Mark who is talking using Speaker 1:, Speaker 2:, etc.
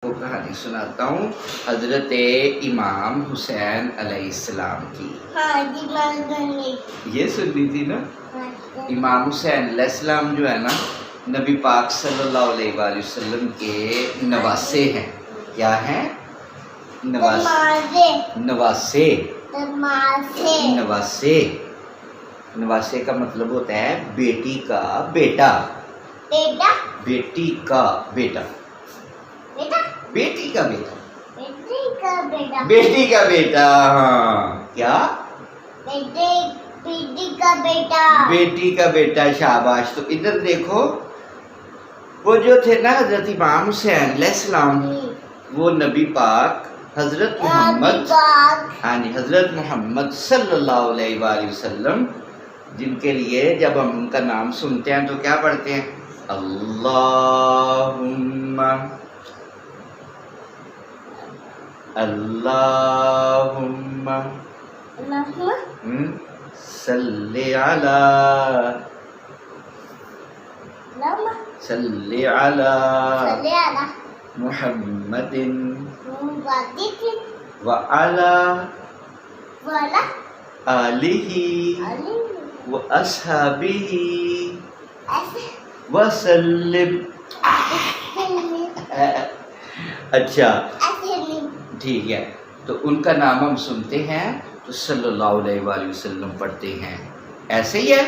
Speaker 1: کو کہانی سناتا ہوں حضرت امام حسین علیہ السلام کی۔
Speaker 2: ہاں جی
Speaker 1: یہ سننی تھی نا۔ امام حسین علیہ السلام جو ہے نا نبی پاک صلی اللہ علیہ وآلہ وسلم کے نواسے ہیں۔ کیا ہیں؟ نواسے۔ نواسے کا مطلب ہوتا ہے بیٹی کا بیٹا، بیٹی کا بیٹا، بیٹی کا بیٹا، بیٹی کا بیٹا۔ ہاں کیا؟ بیٹی کا بیٹا، شاباش۔ تو ادھر دیکھو، وہ جو تھے نا حضرت امام حسین علیہ السلام، وہ نبی پاک حضرت محمد، ہاں جی، حضرت محمد صلی اللہ علیہ وآلہ وسلم، جن کے لیے جب ہم ان کا نام سنتے ہیں تو کیا پڑھتے ہیں؟ اللہم اللہم صلی علی محمد وعلی آلہ واصحابہ وسلم۔ اچھا ٹھیک ہے، تو ان کا نام ہم سنتے ہیں تو صلی اللہ علیہ وآلہ وسلم پڑھتے ہیں۔ ایسے ہی ہے؟